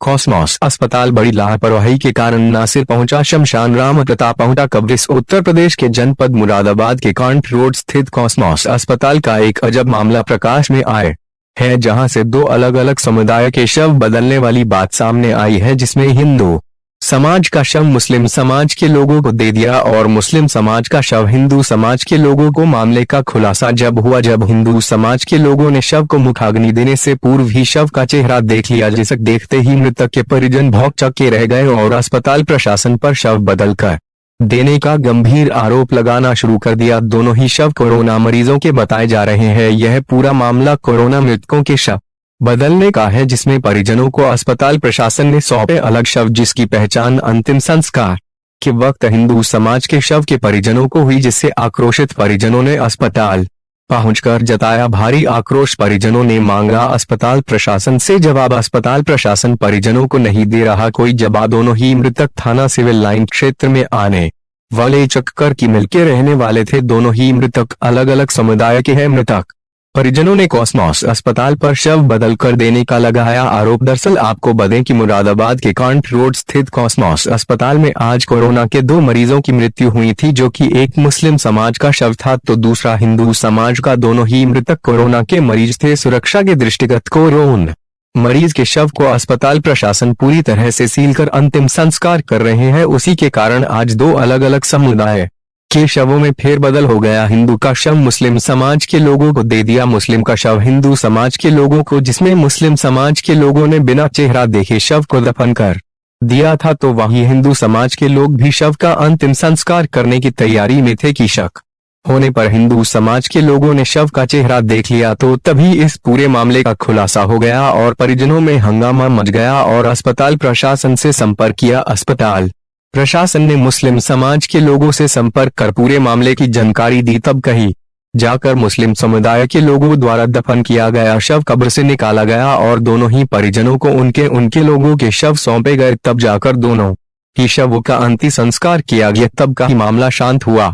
Cosmos अस्पताल बड़ी लापरवाही के कारण न सिर पहुंचा शमशान, राम प्रताप पहुंचा कब्रिस। उत्तर प्रदेश के जनपद मुरादाबाद के कांट रोड स्थित कॉस्मॉस अस्पताल का एक अजब मामला प्रकाश में आया है, जहां से दो अलग अलग समुदाय के शव बदलने वाली बात सामने आई है, जिसमें हिंदू समाज का शव मुस्लिम समाज के लोगों को दे दिया और मुस्लिम समाज का शव हिंदू समाज के लोगों को। मामले का खुलासा जब हुआ जब हिंदू समाज के लोगों ने शव को मुखाग्नि देने से पूर्व ही शव का चेहरा देख लिया, जिसे देखते ही मृतक के परिजन भौंचक्के रह गए और अस्पताल प्रशासन पर शव बदल कर देने का गंभीर आरोप लगाना शुरू कर दिया। दोनों ही शव कोरोना मरीजों के बताए जा रहे हैं। यह पूरा मामला कोरोना मृतकों के शव बदलने का है, जिसमें परिजनों को अस्पताल प्रशासन ने सौंपे अलग शव, जिसकी पहचान अंतिम संस्कार के वक्त हिंदू समाज के शव के परिजनों को हुई, जिससे आक्रोशित परिजनों ने अस्पताल पहुंचकर जताया भारी आक्रोश। परिजनों ने मांगा अस्पताल प्रशासन से जवाब। अस्पताल प्रशासन परिजनों को नहीं दे रहा कोई जवाब। दोनों ही मृतक थाना सिविल लाइन क्षेत्र में आने वाले चक्कर की मिल के रहने वाले थे। दोनों ही मृतक अलग अलग समुदाय के हैं। मृतक परिजनों ने कॉस्मॉस अस्पताल पर शव बदल कर देने का लगाया आरोप। दरअसल आपको बता कि मुरादाबाद के कांट रोड स्थित कॉस्मॉस अस्पताल में आज कोरोना के 2 मरीजों की मृत्यु हुई थी, जो कि एक मुस्लिम समाज का शव था तो दूसरा हिंदू समाज का। दोनों ही मृतक कोरोना के मरीज थे। सुरक्षा के दृष्टिगत कोरोना मरीज के शव को अस्पताल प्रशासन पूरी तरह से सील कर अंतिम संस्कार कर रहे हैं। उसी के कारण आज 2 अलग अलग समुदाय के शवों में फेरबदल हो गया। हिंदू का शव मुस्लिम समाज के लोगों को दे दिया, मुस्लिम का शव हिंदू समाज के लोगों को, जिसमें मुस्लिम समाज के लोगों ने बिना चेहरा देखे शव को दफन कर दिया था, तो वहीं हिंदू समाज के लोग भी शव का अंतिम संस्कार करने की तैयारी में थे कि शक होने पर हिंदू समाज के लोगों ने शव का चेहरा देख लिया, तो तभी इस पूरे मामले का खुलासा हो गया और परिजनों में हंगामा मच गया और अस्पताल प्रशासन से संपर्क किया। अस्पताल प्रशासन ने मुस्लिम समाज के लोगों से संपर्क कर पूरे मामले की जानकारी दी, तब कहीं जाकर मुस्लिम समुदाय के लोगों द्वारा दफन किया गया शव कब्र से निकाला गया और दोनों ही परिजनों को उनके लोगों के शव सौंपे गए। तब जाकर दोनों ही शवों का अंतिम संस्कार किया गया। तब का ही मामला शांत हुआ।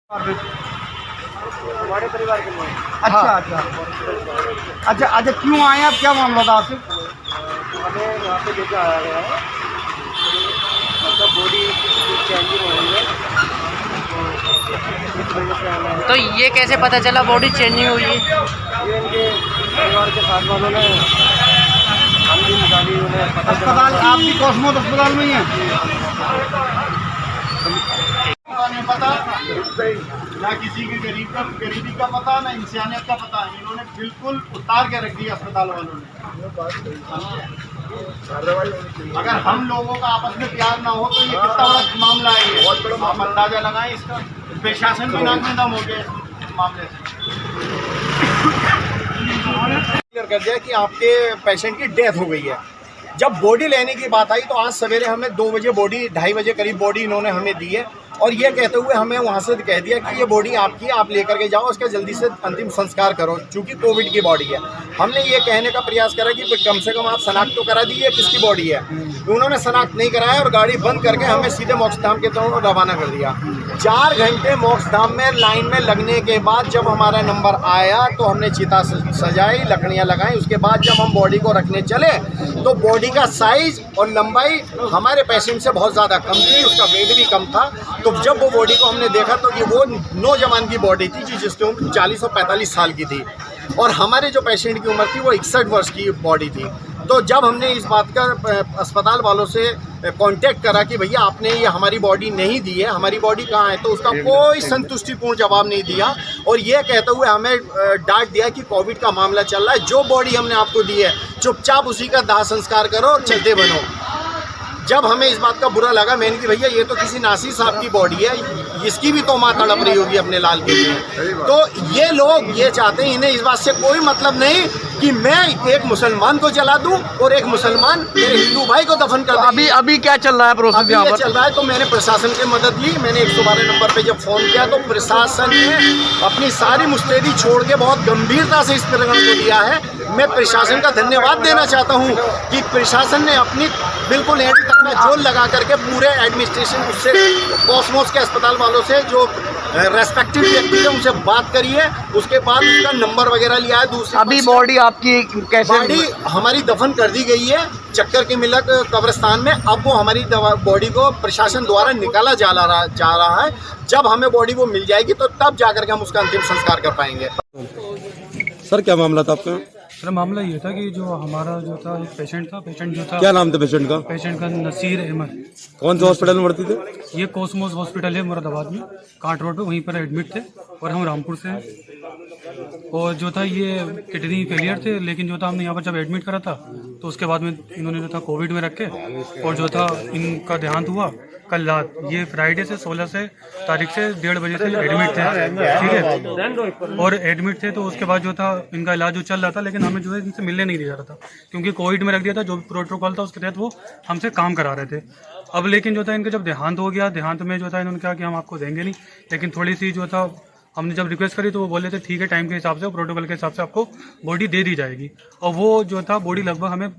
हमारे परिवार के लोग। अच्छा, क्यों आए आप? क्या मामला था आपसे? हमें यहाँ पे लेकर आया गया है, मतलब बॉडी चेंजिंग हो रही है, तो ये कैसे पता चला बॉडी चेंजिंग हुई है? ये इनके परिवार के साथ वालों ने हमने निकाली, उन्हें पता चला। आप भी कॉस्मॉस अस्पताल में ही हैं? नहीं पता ना किसी की गरीबी का पता, ना इंसानियत का पता। इन्होंने बिल्कुल उतार के रख दिया अस्पताल वालों ने। अगर हम लोगों का आपस में प्यार ना हो तो ये कितना बड़ा मामला है। ये बहुत बड़ा आप अंदाजा लगाएं इसका। प्रशासन भी नाक में दम हो गया इस मामले से। कर दिया कि आपके पेशेंट की डेथ हो गई है। जब बॉडी लेने की बात आई तो आज सवेरे हमें 2 बजे बॉडी, 2:30 बजे करीब बॉडी इन्होंने हमें दी है और ये कहते हुए हमें वहाँ से कह दिया कि ये बॉडी आपकी, आप लेकर के जाओ, उसका जल्दी से अंतिम संस्कार करो, चूँकि कोविड की बॉडी है। हमने ये कहने का प्रयास करा कि कम से कम आप शनाख्त तो करा दीजिए किसकी बॉडी है। उन्होंने शनाख्त नहीं कराया और गाड़ी बंद करके हमें सीधे मोक्षधाम के तरफ रवाना कर दिया। 4 घंटे मोक्षधाम में लाइन में लगने के बाद जब हमारा नंबर आया तो हमने चिता सजाई, लकड़ियाँ लगाई। उसके बाद जब हम बॉडी को रखने चले तो बॉडी का साइज और लंबाई हमारे पेशेंट से बहुत ज़्यादा कम थी, उसका वेट भी कम था। तो जब वो बॉडी को हमने देखा तो ये वो नौजवान की बॉडी थी जिसकी उम्र 40 और 45 साल की थी और हमारे जो पेशेंट की उम्र थी वो 61 वर्ष की बॉडी थी। तो जब हमने इस बात का अस्पताल वालों से कांटेक्ट करा कि भैया आपने ये हमारी बॉडी नहीं दी है, हमारी बॉडी कहाँ है, तो उसका कोई संतुष्टिपूर्ण जवाब नहीं दिया और ये कहते हुए हमें डांट दिया कि कोविड का मामला चल रहा है, जो बॉडी हमने आपको दी है चुपचाप उसी का दाह संस्कार करो और चलते बनो। जब हमें इस बात का बुरा लगा, मैंने कि भैया ये तो किसी नासिर साहब की बॉडी है, इसकी भी तो माँ तड़प रही होगी अपने लाल के लिए। तो ये लोग ये चाहते हैं, इन्हें इस बात से कोई मतलब नहीं कि मैं एक मुसलमान को जला दूं और एक मुसलमान मेरे हिंदू भाई को दफन कर दूं। अभी क्या चल रहा है प्रोसेस यहाँ पर? चल रहा है तो मैंने प्रशासन की मदद ली। मैंने 112 नंबर पे जब फ़ोन किया तो प्रशासन ने अपनी सारी मुस्तैदी छोड़ के बहुत गंभीरता से इस प्रकरण को लिया है। मैं प्रशासन का धन्यवाद देना चाहता हूँ कि प्रशासन ने अपनी बिल्कुल एंड तक में जोर लगा करके पूरे एडमिनिस्ट्रेशन उससे कॉस्मॉस के अस्पताल वालों से जो रेस्पेक्टिव व्यक्ति से उनसे बात करिए, उसके बाद उसका नंबर वगैरह लिया है। दूसरी अभी बॉडी आपकी कैसे? बॉडी हमारी दफन कर दी गई है चक्कर के मिलक कब्रिस्तान में। अब वो हमारी बॉडी को प्रशासन द्वारा निकाला जा रहा है। जब हमें बॉडी वो मिल जाएगी तो तब जाकर के हम उसका अंतिम संस्कार कर पाएंगे। सर क्या मामला था आपका? सर मामला ये था कि जो हमारा जो था एक पेशेंट जो था क्या नाम था पेशेंट का? पेशेंट का नसीर अहमद। कौन से हॉस्पिटल में भर्ती थे? ये कोसमोस हॉस्पिटल है मुरादाबाद में, कांट रोड पे, वहीं पर एडमिट थे और हम रामपुर से हैं। और जो था ये किडनी फेलियर थे, लेकिन जो था हमने यहाँ पर जब एडमिट करा था तो उसके बाद में इन्होंने जो था कोविड में रखे और जो था इनका देहांत हुआ कल रात। ये फ्राइडे से 16 से तारीख से 1:30 बजे से एडमिट थे, ठीक है। और एडमिट थे तो उसके बाद जो था इनका इलाज जो चल रहा था, लेकिन हमें जो है इनसे मिलने नहीं दिया रहा था क्योंकि कोविड में रख दिया था। जो भी प्रोटोकॉल था उसके तहत वो हमसे काम करा रहे थे। अब लेकिन जो था इनका जब देहांत हो गया, देहांत में जो था इन्होंने कहा कि हम आपको देंगे नहीं, लेकिन थोड़ी सी जो था हमने जब रिक्वेस्ट करी तो वो बोले थे ठीक है, टाइम के हिसाब से प्रोटोकॉल के हिसाब से आपको बॉडी दे दी जाएगी। और वो जो था बॉडी लगभग हमें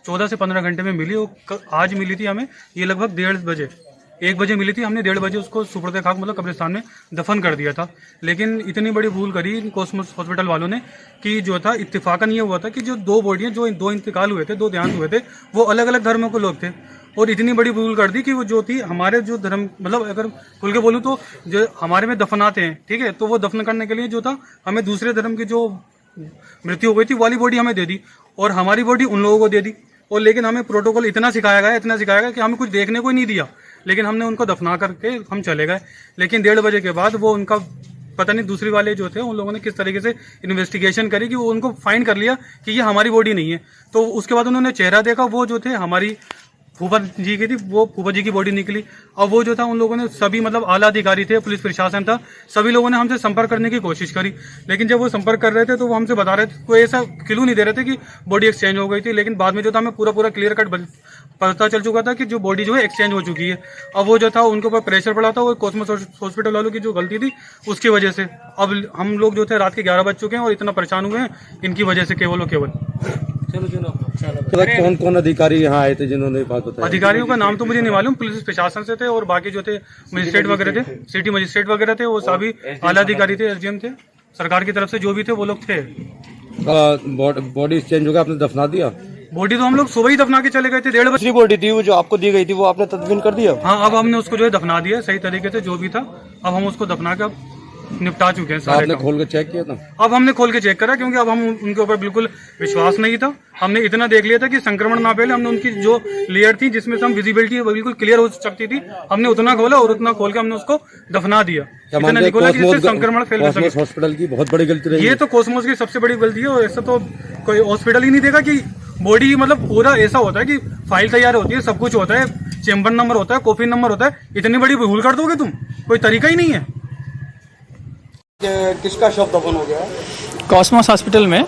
14 से 15 घंटे में मिली। वो आज मिली थी हमें, ये लगभग 1:30 बजे मिली थी। हमने 1:30 बजे उसको सुपुर्द खाक मतलब कब्रिस्तान में दफन कर दिया था। लेकिन इतनी बड़ी भूल करी कोसमोस हॉस्पिटल वालों ने कि जो था इत्तेफाकन ये हुआ था कि जो 2 बॉडियां, जो 2 इंतकाल हुए थे, 2 देहांत हुए थे, वो अलग अलग धर्मों के लोग थे। और इतनी बड़ी भूल कर दी कि वो जो थी हमारे जो धर्म, मतलब अगर खुल के बोलूँ तो जो हमारे में दफनाते हैं, ठीक है, तो वो दफन करने के लिए जो था हमें दूसरे धर्म की जो मृत्यु हो गई थी वाली बॉडी हमें दे दी और हमारी बॉडी उन लोगों को दे दी। और लेकिन हमें प्रोटोकॉल इतना सिखाया गया कि हमें कुछ देखने को ही नहीं दिया, लेकिन हमने उनको दफना करके हम चले गए। लेकिन 1:30 बजे के बाद वो उनका पता नहीं दूसरी वाले जो थे उन लोगों ने किस तरीके से इन्वेस्टिगेशन करी कि वो उनको फाइंड कर लिया कि ये हमारी बॉडी नहीं है। तो उसके बाद उन्होंने चेहरा देखा, वो जो थे हमारी फूफा जी की थी, वो फूफा जी की बॉडी निकली। और वो जो था उन लोगों ने सभी, मतलब आला अधिकारी थे, पुलिस प्रशासन था, सभी लोगों ने हमसे संपर्क करने की कोशिश करी। लेकिन जब वो संपर्क कर रहे थे तो वो हमसे बता रहे थे, कोई ऐसा क्लू नहीं दे रहे थे कि बॉडी एक्सचेंज हो गई थी। लेकिन बाद में जो था हमें पूरा क्लियर कट पता चल चुका था कि जो बॉडी जो है एक्सचेंज हो चुकी है। अब वो जो था उनके ऊपर प्रेशर पड़ा था, वो कोसमोस हॉस्पिटल वालों की जो गलती थी उसकी वजह से। अब हम लोग जो थे रात के 11 बज चुके हैं और इतना परेशान हुए हैं इनकी वजह से, केवल और केवल। कौन कौन अधिकारी यहाँ आए थे जिन्होंने बात बताई? अधिकारियों का नाम तो मुझे नहीं मालूम, पुलिस प्रशासन से थे और बाकी जो थे मजिस्ट्रेट वगैरह थे, सिटी मजिस्ट्रेट वगैरह थे, वो सभी आला अधिकारी थे, एसडीएम थे, सरकार की तरफ से जो भी थे वो लोग थे। बॉडी एक्सचेंज हो गया, आपने दफना दिया? बॉडी तो हम लोग सुबह ही दफना के चले गए थे। 1:30 बजे बॉडी थी वो जो आपको दी गई थी, वो आपने तदफीन कर दिया? हाँ, अब हमने उसको जो है दफना दिया सही तरीके से, जो भी था। अब हम उसको दफना के निपटा चुके हैं सारे। आपने खोल के चेक किया था? अब हमने खोल के चेक करा क्योंकि अब हम उनके ऊपर बिल्कुल विश्वास नहीं था। हमने इतना देख लिया था कि संक्रमण ना फैले। हमने उनकी जो लेयर थी जिसमें से हम विजिबिलिटी बिल्कुल क्लियर हो सकती थी, हमने उतना खोला और उतना खोल के हमने उसको दफना दिया। इतना नहीं खोला कि जिससे संक्रमण फैल सके। हॉस्पिटल की बहुत बड़ी गलती रही। ये तो कोसमोस की सबसे बड़ी गलती है। और ऐसा तो कोई हॉस्पिटल ही नहीं देगा कि बॉडी, मतलब पूरा ऐसा होता है कि फाइल तैयार होती है, सब कुछ होता है, चेम्बर नंबर होता है, कॉफिन नंबर होता है, इतनी बड़ी भूल कर दोगे तुम? कोई तरीका ही नहीं है। किसका शव दफन हो गया? कॉसमोस हॉस्पिटल में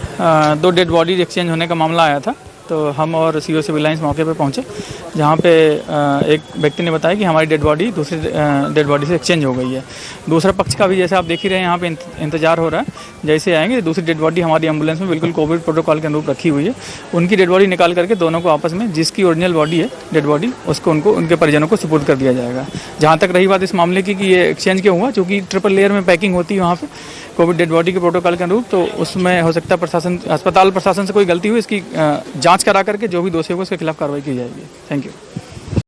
2 डेड बॉडी एक्सचेंज होने का मामला आया था। तो हम और सीओ सिविल लाइंस मौके पे पहुंचे, जहां पे एक व्यक्ति ने बताया कि हमारी डेड बॉडी दूसरी डेड बॉडी से एक्सचेंज हो गई है। दूसरा पक्ष का भी, जैसे आप देख ही रहे हैं, यहाँ पे इंतजार हो रहा है। जैसे आएंगे दूसरी डेड बॉडी हमारी एम्बुलेंस में बिल्कुल कोविड प्रोटोकॉल के अनुरूप रखी हुई है। उनकी डेड बॉडी निकाल करके दोनों को आपस में, जिसकी ओरिजिनल बॉडी है डेड बॉडी, उसको उनके परिजनों को सुपुर्द कर दिया जाएगा। जहाँ तक रही बात इस मामले की कि ये एक्सचेंज क्यों हुआ, चूँकि ट्रिपल लेयर में पैकिंग होती है वहाँ पे कोविड डेड बॉडी के प्रोटोकॉल के अनुरूप, तो उसमें हो सकता है अस्पताल प्रशासन से कोई गलती हुई। इसकी जांच करा करके जो भी दोषी होगा उसके खिलाफ कार्रवाई की जाएगी। Thank you.